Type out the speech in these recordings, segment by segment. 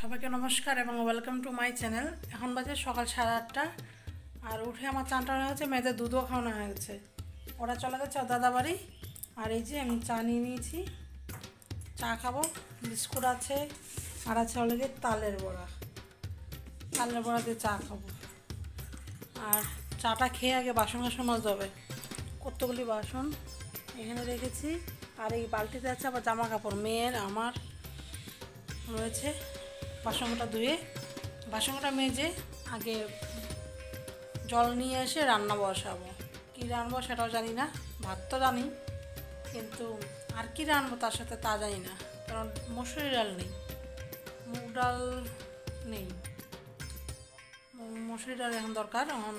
সবাইকে নমস্কার এবং ওয়েলকাম টু মাই চ্যানেল। এখন বাজে সকাল 8:30 আর উঠে আমার চান টানা হয়েছে, মেয়েদের দুধও খাওয়ানো হয়ে গেছে। ওরা চলে গেছে দাদা বাড়ি। আর এই যে আমি চা নিয়ে নিয়েছি, চা খাবো। বিস্কুট আছে আর আছে অলরেডি তালের বড়া দিয়ে চা খাবো। আর চাটা খেয়ে আগে বাসন মাজতে হবে। কতগুলি বাসন এখানে রেখেছি। আর এই বালতিতে আছে আবার জামা কাপড়, মেয়ের আমার রয়েছে। বাসনটা ধুয়ে বাসনটা মেজে আগে জল নিয়ে এসে রান্না বসাবো। কী রান্নাবো সেটাও জানি না। ভাত তো জানি, কিন্তু আর কি রান্নাবো তার সাথে তা জানি না। কারণ মসুরি ডাল নেই, মুগ ডাল নেই, মসুরি ডাল এখন দরকার। এখন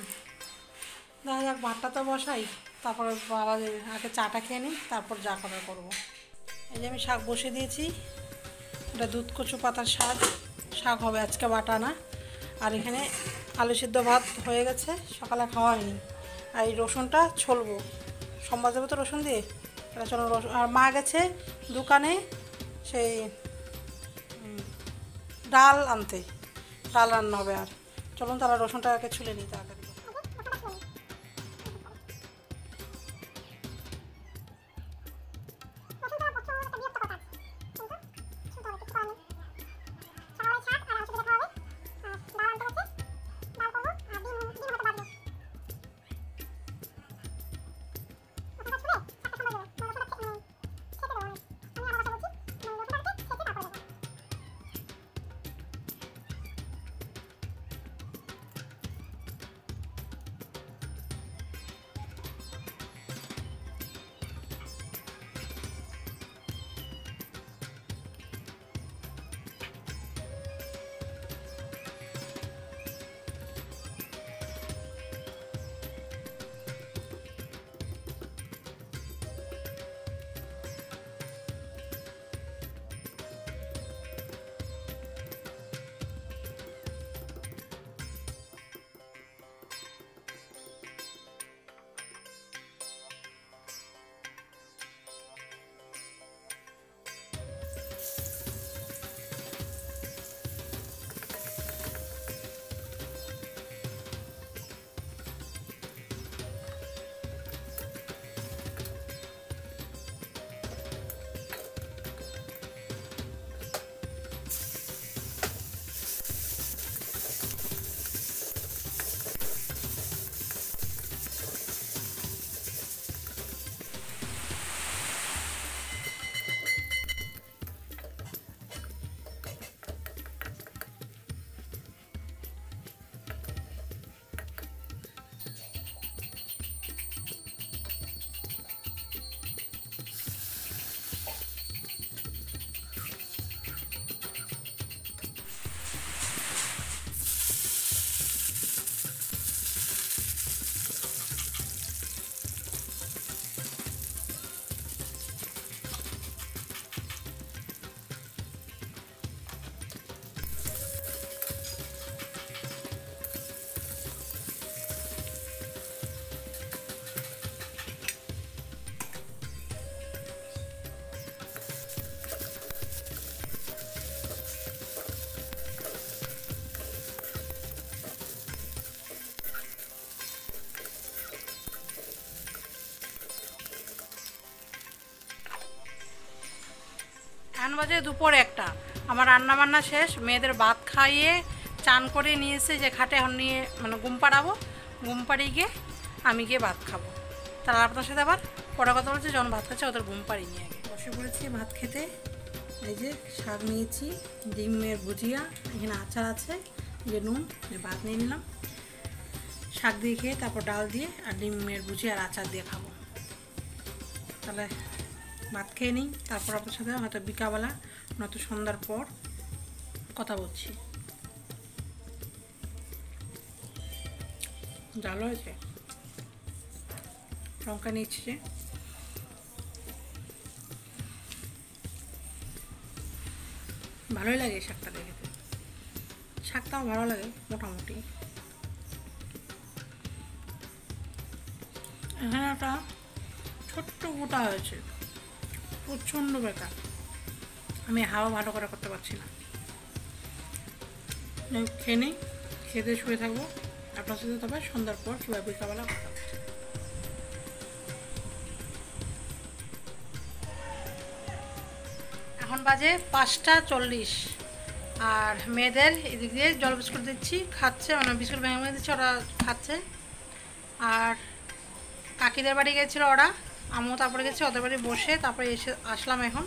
দেখা যাক, ভাতটা তো বসাই, তারপরে বাবা আগে চাটা খেয়ে নিই, তারপর যা করার করবো। এই যে আমি শাক বসিয়ে দিয়েছি, এটা দুধ কচু পাতার শাক হবে আজকে, বাটা না। আর এখানে আলু সিদ্ধ ভাত হয়ে গেছে, সকালে খাওয়া হয়নি। আর এই রসুনটা ছলবো, সোমবার দেবো তো রসুন দিয়ে। এটা চলো রসুন। আর মা গেছে দোকানে সেই ডাল আনতে, ডাল রান্না হবে। আর চলুন তারা রসুনটাকে ছুলে নিই তাড়াতাড়ি। এখন বাজে দুপুর 1টা। আমার রান্না বান্না শেষ, মেয়েদের ভাত খাইয়ে চান করে নিয়েছে যে খাটে। এখন নিয়ে মানে ঘুম পাড়াবো, ঘুম পাড়িয়ে গিয়ে আমি গিয়ে ভাত খাবো। তারা আপনার সাথে আবার পরে কথা বলছে, যখন ভাত খাচ্ছে ওদের ঘুম পাড়িয়ে নিয়ে আগে বসে পড়েছি ভাত খেতে। এই যে শাক নিয়েছি, ডিমের ভুজিয়া, এখানে আচার আছে, যে নুন, ভাত নিয়ে নিলাম। শাক দিয়ে খেয়ে তারপর ডাল দিয়ে আর ডিমের ভুজিয়া আর আচার দিয়ে খাবো। তাহলে ভাত খেয়ে নিই, তারপর আপনার সাথে হয়তো বিকালবেলা নয়তো সন্ধ্যার পর কথা বলছি। জাল হয়েছে, লঙ্কা নিচ্ছে, ভালোই লাগে শাকটা দেখতে। শাকটাও ভালো লাগে মোটামুটি। এখানে একটা ছোট্ট গোটা হয়েছে, প্রচণ্ড বেকার। আমি হাওয়া ভালো করে করতে পারছি না। খেয়ে নিই, খেতে শুয়ে থাকবো। আপনার সাথে তবে সন্ধ্যার পর কীভাবে বিকালবেলা কথা। এখন বাজে 5:40 আর মেয়েদের এদিক দিয়ে জল বিস্কুট দিচ্ছি, খাচ্ছে, মানে বিস্কুট ভেঙে দিচ্ছি, ওরা খাচ্ছে। আর কাকিদের বাড়ি গেছিলো ওরা, আমিও তারপরে গেছি ওদের বাড়ি বসে, তারপরে এসে আসলাম। এখন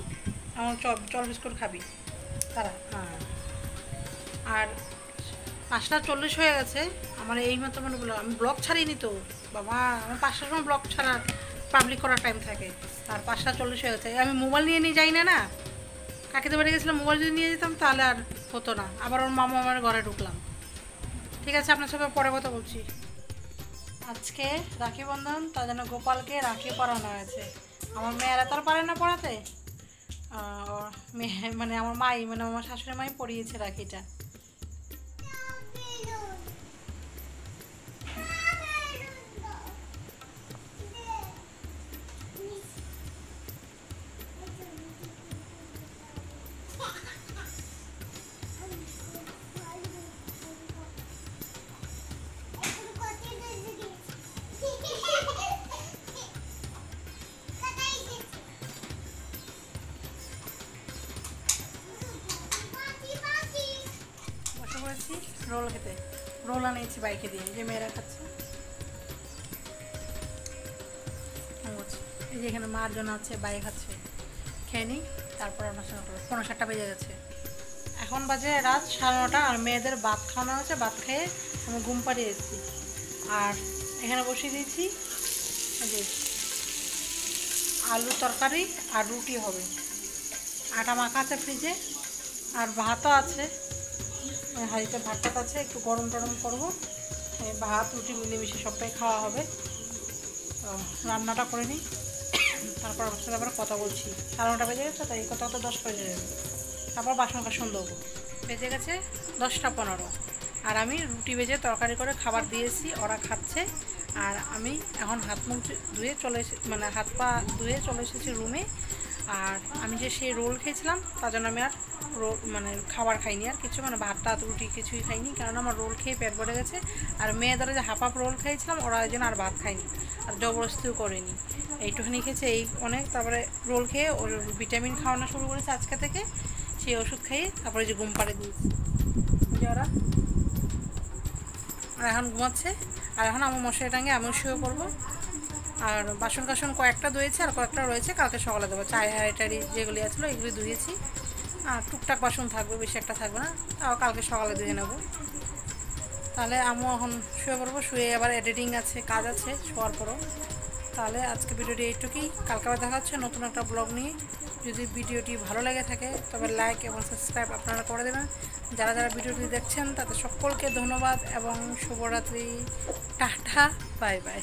আমার জল বিস্কুট খাবি তারা। হ্যাঁ, আর 5:40 হয়ে গেছে। আমার এই মতো মনে বললো আমি ব্লগ ছাড়িনি তো বাবা, আমার 5টার সময় ব্লগ ছাড়ার পাবলিক করার টাইম থাকে, আর 5:40 হয়ে গেছে। আমি মোবাইল নিয়ে যাই না, কাকিদের বাড়ি গেছিলাম, মোবাইল যদি নিয়ে যেতাম তাহলে আর হতো না। আবার ওর মামা আমার ঘরে ঢুকলাম। ঠিক আছে, আপনার সাথে পরে কথা বলছি। আজকে রাখি বন্ধন, তার জন্য গোপালকে রাখি পরানো হয়েছে। আমার মেয়েরা তো আর পারে না পড়াতে, মেয়ে মানে আমার মাই, মানে আমার শাশুড়ি মাই পরিয়েছে রাখিটা। বসে পড়েছি রোল খেতে, রোল আনিয়েছি বাইকে দিয়ে, যে মেয়েরা খাচ্ছে। এই যে এখানে মার জন্য আছে, বাইক খাচ্ছে, খেয়ে নিই, তারপর আপনার সঙ্গে 5:45 বেজে গেছে। এখন বাজে রাত 9:30 আর মেয়েদের ভাত খাওয়ানো হয়েছে, ভাত খেয়ে আমি ঘুম পাড়িয়ে এসেছি। আর এখানে বসিয়ে দিয়েছি যে আলু তরকারি আর রুটি হবে, আটা মাখা আছে ফ্রিজে, আর ভাতও আছে হাঁড়িতে, ভাতটা আছে, একটু গরম টরম করবো, ভাত রুটি মিলেমিশে সবটাই খাওয়া হবে। তো রান্নাটা করে নিই, তারপর আমার সাথে আবার কথা বলছি। 9:30 বেজে গেছে, তাই কথা 10 বেজে যাবে, তারপর বাসন কাসন দেবো। বেজে গেছে 10:15 আর আমি রুটি ভেজে তরকারি করে খাবার দিয়েছি, ওরা খাচ্ছে। আর আমি এখন হাত মুখ ধুয়ে চলে মানে হাত পা ধুয়ে চলে এসেছি রুমে। আর আমি যে সেই রোল খেয়েছিলাম তার জন্য আমি আর রোল মানে খাবার খাইনি, আর কিছু মানে ভাত টাত রুটি কিছুই খাইনি, কারণ আমার রোল খেয়ে পেট ভরে গেছে। আর মেয়েদের যে হাফ রোল খেয়েছিলাম ওরা ওই জন্য আর ভাত খাইনি, আর জবরদস্তিও করিনি, এইটুখানি খেয়েছে, এই অনেক। তারপরে রোল খেয়ে ওর ভিটামিন খাওয়ানো শুরু করেছে আজকে থেকে, সেই ওষুধ খাইয়ে তারপরে যে ঘুম পাড়ে দিয়েছি যে ওরা। আর এখন ঘুমাচ্ছে, আর এখন আমার মশারি টাঙে আমিও শুয়ে পড়বো। আর বাসন কাসন কয়েকটা ধুয়েছি, আর কয়েকটা রয়েছে, কালকে সকালে দেবো। চাই হাঁড়ি যেগুলি আসলো এগুলি ধুয়েছি, আর টুকটাক বাসন থাকবে, বেশি একটা থাকবে না, তাও কালকে সকালে ধুয়ে নেবো। তাহলে আমিও এখন শুয়ে পড়বো, শুয়ে আবার এডিটিং আছে, কাজ আছে শোয়ার পরও। তাহলে আজকে ভিডিওটি এইটুকুই, কালকে আবার দেখা হচ্ছে নতুন একটা ব্লগ নিয়ে। যদি ভিডিওটি ভালো লেগে থাকে তবে লাইক এবং সাবস্ক্রাইব আপনারা করে দেবেন। যারা যারা ভিডিওটি দেখছেন তাদের সকলকে ধন্যবাদ এবং শুভরাত্রি, টাটা, বাই বাই।